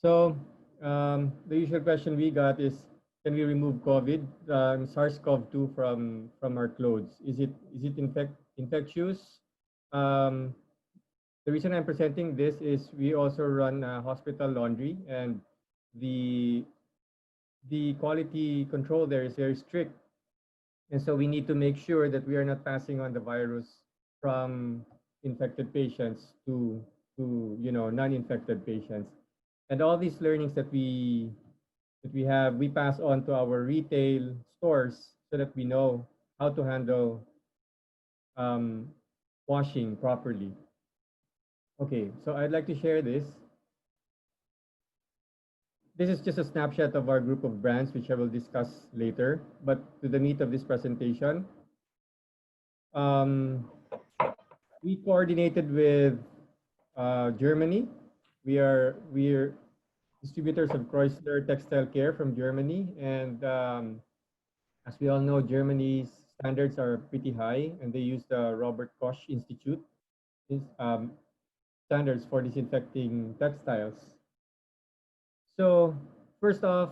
So the usual question we got is, can we remove COVID, SARS-CoV-2 from our clothes? Is it infectious? Um, the reason I'm presenting this is we also run hospital laundry, and the the quality control there is very strict, and so we need to make sure that we are not passing on the virus from infected patients to non-infected patients. And all these learnings that we have, we pass on to our retail stores so that we know how to handle um, washing properly. Okay, so I'd like to share this. This is just a snapshot of our group of brands, which I will discuss later. But to the meat of this presentation, um, we coordinated with Germany. We're distributors of Chrysler Textile Care from Germany, and as we all know, Germany's standards are pretty high, and they use the Robert Koch Institute um, standards for disinfecting textiles. So first off,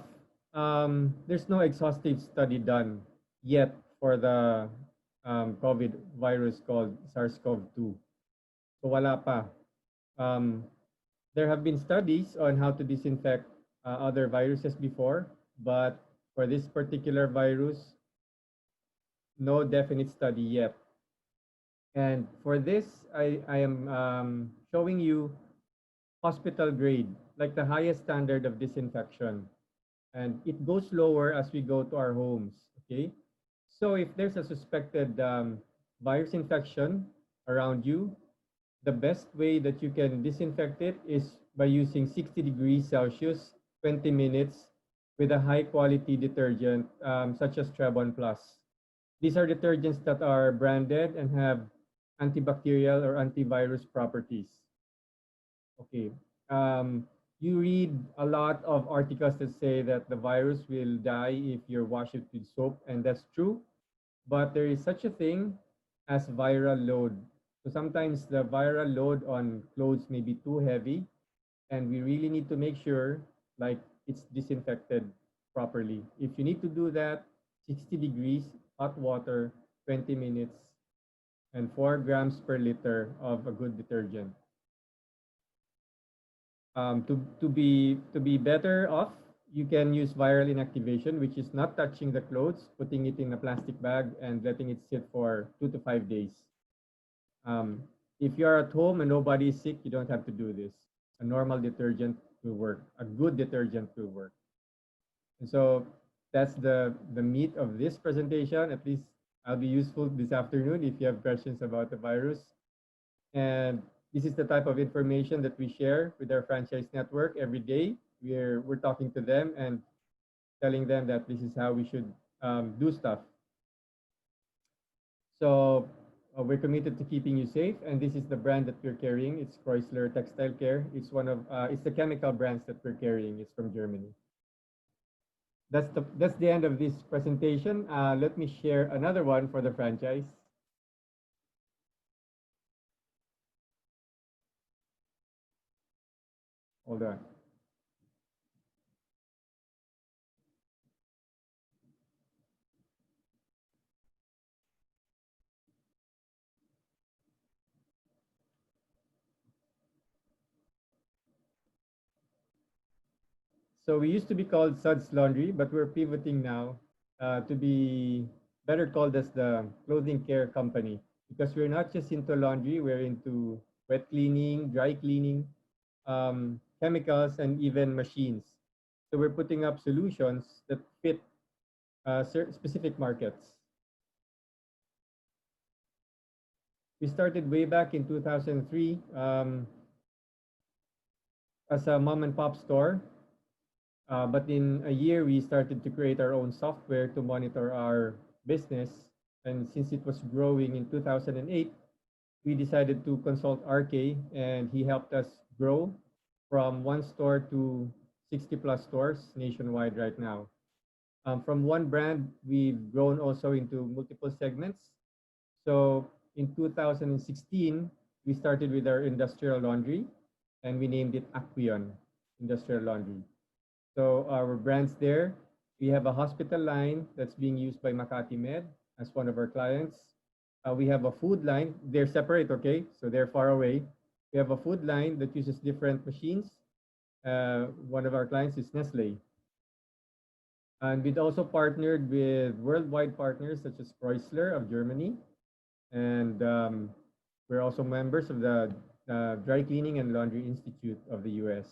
there's no exhaustive study done yet for the COVID virus called SARS-CoV-2. So wala pa. Um, there have been studies on how to disinfect other viruses before, but for this particular virus, no definite study yet. And for this, I am showing you hospital grade, like the highest standard of disinfection. And it goes lower as we go to our homes, okay? So if there's a suspected virus infection around you, the best way that you can disinfect it is by using 60 degrees Celsius, 20 minutes with a high quality detergent such as Trebon Plus. These are detergents that are branded and have antibacterial or antivirus properties. Okay. You read a lot of articles that say that the virus will die if you wash it with soap, and that's true. But there is such a thing as viral load. So sometimes the viral load on clothes may be too heavy, and we really need to make sure like it's disinfected properly. If you need to do that, 60 degrees, hot water, 20 minutes, and 4 grams per liter of a good detergent. To be better off, you can use viral inactivation, which is not touching the clothes, putting it in a plastic bag and letting it sit for 2 to 5 days. If you're at home and nobody is sick, you don't have to do this. A normal detergent will work. A good detergent will work. And so that's the meat of this presentation. At least I'll be useful this afternoon if you have questions about the virus. And this is the type of information that we share with our franchise network every day. We're talking to them and telling them that this is how we should do stuff. So we're committed to keeping you safe, and this is the brand that we're carrying. It's Chrysler Textile Care. It's it's the chemical brands that we're carrying. It's from Germany. That's the end of this presentation. Let me share another one for the franchise. Hold on. So we used to be called Suds Laundry, but we're pivoting now to be better called as the clothing care company, because we're not just into laundry, we're into wet cleaning, dry cleaning, chemicals, and even machines. So we're putting up solutions that fit specific markets. We started way back in 2003 as a mom and pop store. But in a year, we started to create our own software to monitor our business. And since it was growing in 2008, we decided to consult RK, and he helped us grow from one store to 60 plus stores nationwide right now. From one brand, we've grown also into multiple segments. So in 2016, we started with our industrial laundry, and we named it Aquion. industrial laundry. So our brands there, we have a hospital line that's being used by Makati Med as one of our clients. We have a food line. They're separate, okay? So they're far away. We have a food line that uses different machines. One of our clients is Nestle. And we've also partnered with worldwide partners such as Chrysler of Germany. And we're also members of the Dry Cleaning and Laundry Institute of the US.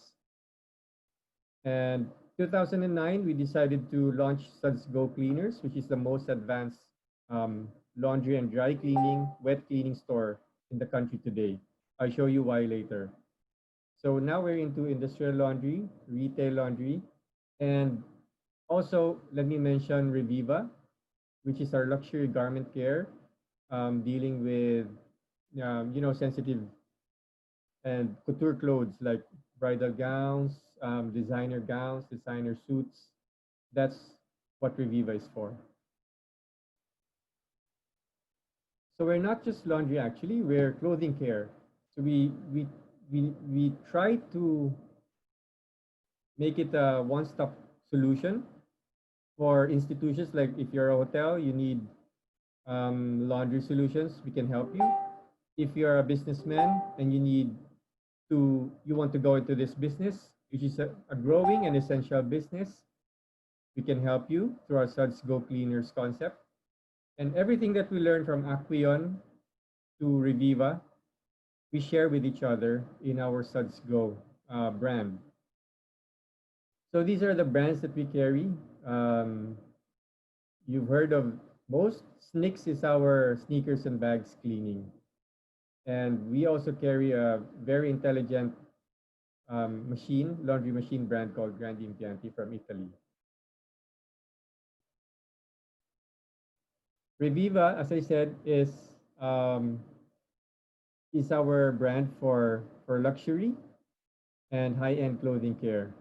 And 2009, we decided to launch Suds Go Cleaners, which is the most advanced laundry and dry cleaning, wet cleaning store in the country today. I'll show you why later. So now we're into industrial laundry, retail laundry, and also let me mention Reviva, which is our luxury garment care, dealing with sensitive and couture clothes like bridal gowns, designer suits. That's what Reviva is for. So we're not just laundry, actually, we're clothing care. So we try to make it a one-stop solution for institutions. Like if you're a hotel, you need laundry solutions, we can help you. If you're a businessman and you want to go into this business, which is a growing and essential business, we can help you through our Suds Go Cleaners concept. And everything that we learn from Acquion to Reviva, we share with each other in our Suds Go brand. So these are the brands that we carry. You've heard of most. Snicks is our sneakers and bags cleaning. And we also carry a very intelligent laundry machine brand called Grandi Impianti from Italy. Reviva, as I said, is our brand for luxury and high-end clothing care.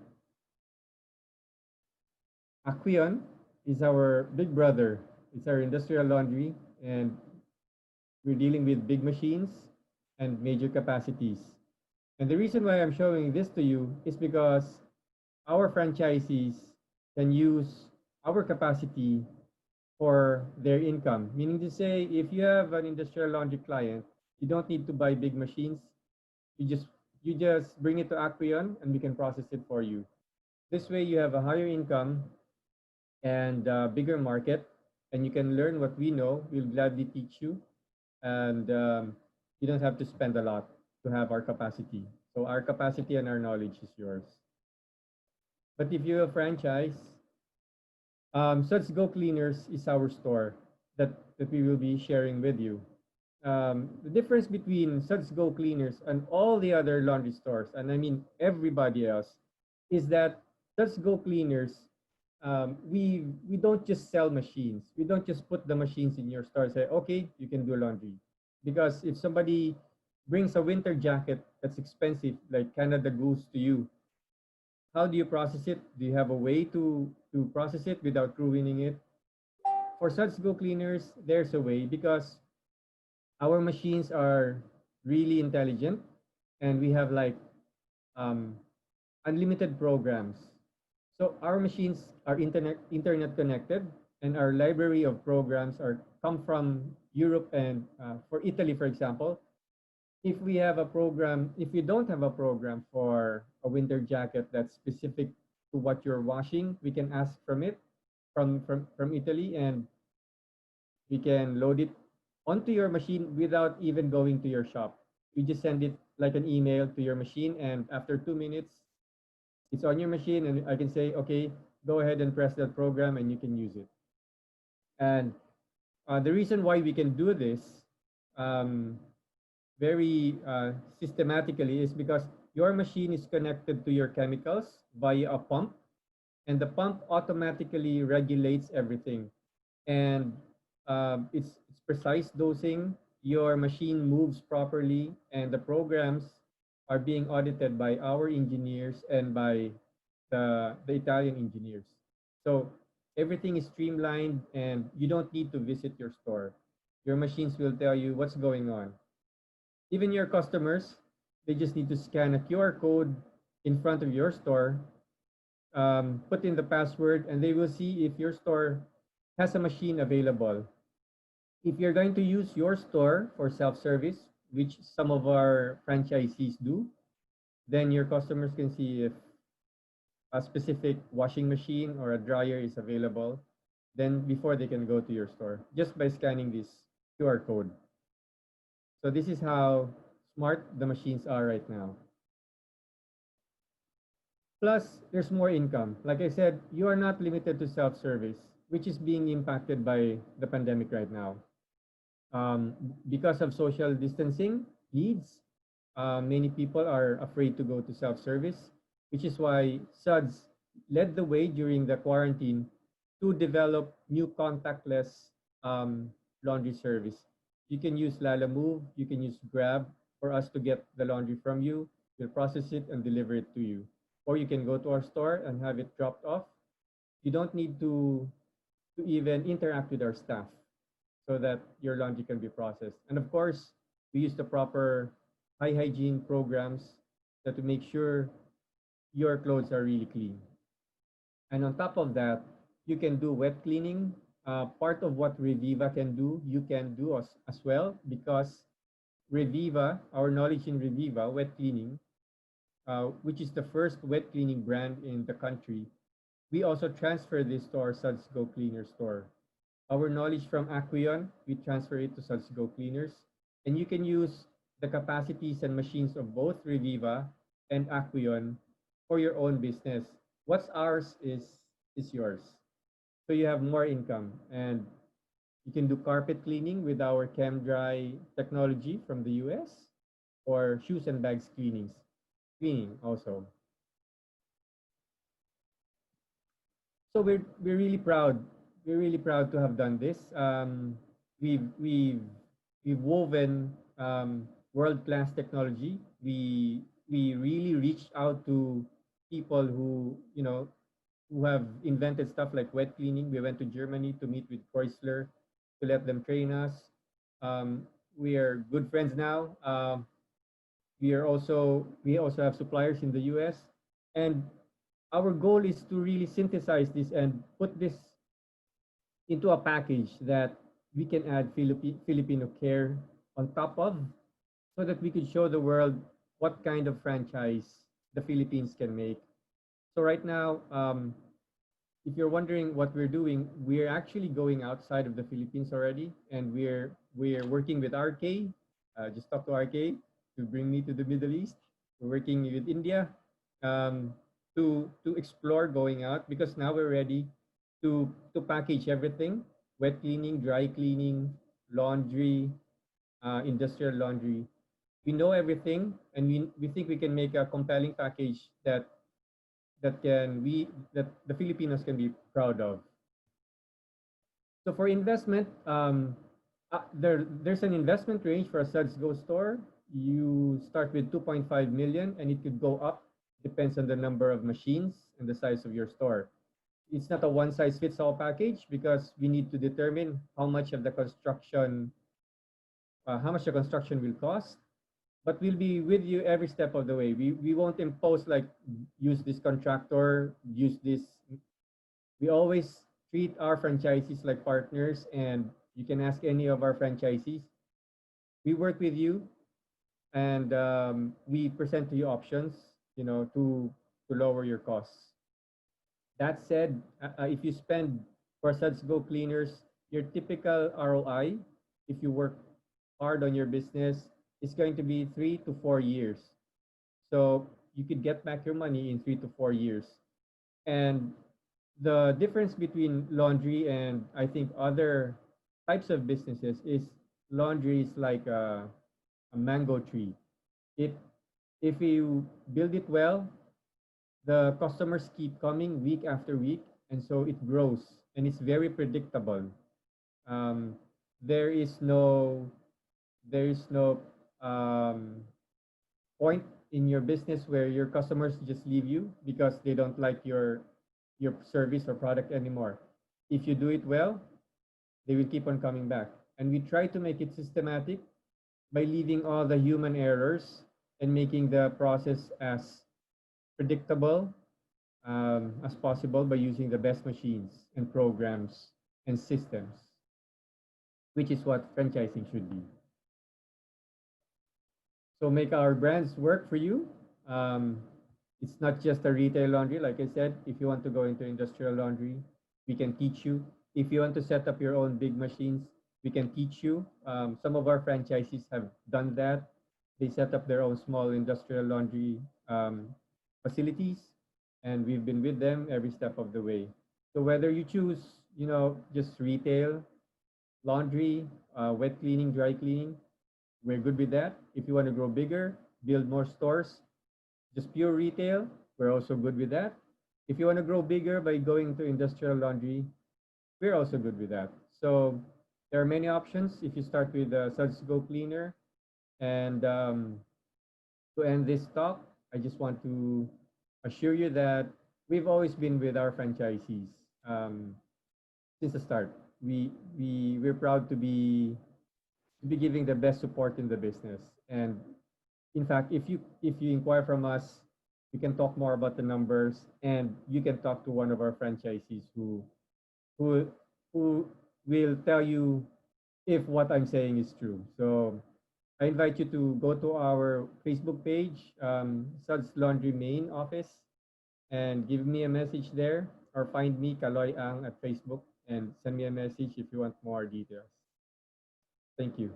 Acquion is our big brother. It's our industrial laundry, and we're dealing with big machines and major capacities. And the reason why I'm showing this to you is because our franchisees can use our capacity for their income. Meaning to say, if you have an industrial laundry client, you don't need to buy big machines. You just bring it to Acquion and we can process it for you. This way you have a higher income and a bigger market, and you can learn what we know. We'll gladly teach you, and you don't have to spend a lot to have our capacity. So our capacity and our knowledge is yours. But if you have a franchise, Suds Go Cleaners is our store that we will be sharing with you. The difference between Suds Go Cleaners and all the other laundry stores, and I mean everybody else, is that Suds Go Cleaners, we don't just sell machines. We don't just put the machines in your store and say, okay, you can do laundry. Because if somebody brings a winter jacket that's expensive, like Canada Goose to you, how do you process it? Do you have a way to process it without ruining it? For Suds Go Cleaners, there's a way, because our machines are really intelligent, and we have like unlimited programs. So our machines are internet connected, and our library of programs come from Europe and for Italy, for example. If we don't have a program for a winter jacket that's specific to what you're washing, we can ask from Italy, and we can load it onto your machine without even going to your shop. We just send it like an email to your machine, and after 2 minutes, it's on your machine, and I can say, okay, go ahead and press that program, and you can use it. And the reason why we can do this very systematically is because your machine is connected to your chemicals via a pump, and the pump automatically regulates everything. And it's precise dosing. Your machine moves properly, and the programs are being audited by our engineers and by the Italian engineers. So everything is streamlined, and you don't need to visit your store. Your machines will tell you what's going on. Even your customers, they just need to scan a QR code in front of your store, put in the password, and they will see if your store has a machine available. If you're going to use your store for self-service, which some of our franchisees do, then your customers can see if a specific washing machine or a dryer is available, then before they can go to your store, just by scanning this QR code. So this is how smart the machines are right now. Plus, there's more income. Like I said, you are not limited to self-service, which is being impacted by the pandemic right now. Because of social distancing needs, many people are afraid to go to self-service, which is why Suds led the way during the quarantine to develop new contactless laundry service. You can use Lala Move, you can use Grab for us to get the laundry from you. We'll process it and deliver it to you. Or you can go to our store and have it dropped off. You don't need to even interact with our staff so that your laundry can be processed. And of course, we use the proper high hygiene programs that to make sure your clothes are really clean. And on top of that, you can do wet cleaning. Part of what Reviva can do, you can do as well, because Reviva, our knowledge in Reviva, wet cleaning, which is the first wet cleaning brand in the country, we also transfer this to our Suds Go Cleaner store. Our knowledge from Aquion, we transfer it to Suds Go Cleaners. And you can use the capacities and machines of both Reviva and Aquion for your own business. What's ours is yours. So you have more income, and you can do carpet cleaning with our ChemDry technology from the US, or shoes and bags cleaning also. So we're really proud. We're really proud to have done this. We've woven world-class technology. We really reached out to people who who have invented stuff like wet cleaning. We went to Germany to meet with Chrysler to let them train us. We are good friends now. We also have suppliers in the US, and our goal is to really synthesize this and put this into a package that we can add Filipino care on top of, so that we could show the world what kind of franchise the Philippines can make. So right now, if you're wondering what we're doing, we're actually going outside of the Philippines already, and we're working with RK. Just talk to RK to bring me to the Middle East. We're working with India to explore going out, because now we're ready to package everything: wet cleaning, dry cleaning, laundry, industrial laundry. We know everything, and we think we can make a compelling package that the Filipinos can be proud of. So for investment, there's an investment range for a Suds Go store. You start with 2.5 million, and it could go up, depends on the number of machines and the size of your store. It's not a one size fits all package, because we need to determine how much the construction will cost. But we'll be with you every step of the way. We won't impose, like, use this contractor, use this. We always treat our franchisees like partners, and you can ask any of our franchisees. We work with you, and we present to you options, to lower your costs. That said, if you spend for Suds Go Cleaners, your typical ROI, if you work hard on your business, is going to be 3 to 4 years. So you could get back your money in 3 to 4 years. And the difference between laundry and, I think, other types of businesses is laundry is like a mango tree. If you build it well, the customers keep coming week after week, and so it grows, and it's very predictable. There is no point in your business where your customers just leave you because they don't like your service or product anymore. If you do it well, they will keep on coming back. And we try to make it systematic by leaving all the human errors and making the process as predictable as possible by using the best machines and programs and systems, which is what franchising should be. So make our brands work for you. Um, it's not just a retail laundry. Like I said, if you want to go into industrial laundry, we can teach you. If you want to set up your own big machines, we can teach you. Some of our franchisees have done that. They set up their own small industrial laundry facilities, and we've been with them every step of the way. So whether you choose, just retail, laundry, wet cleaning, dry cleaning, we're good with that. If you want to grow bigger, build more stores, just pure retail, we're also good with that. If you want to grow bigger by going to industrial laundry, we're also good with that. So there are many options. If you start with the Suds Go Cleaner, and to end this talk, I just want to assure you that we've always been with our franchisees since the start. We're proud to be giving the best support in the business. And in fact, if you inquire from us, you can talk more about the numbers, and you can talk to one of our franchisees who who will tell you if what I'm saying is true. So I invite you to go to our Facebook page, Suds Laundry Main Office, and give me a message there, or find me, Kaloy Ang, at Facebook, and send me a message if you want more details. Thank you.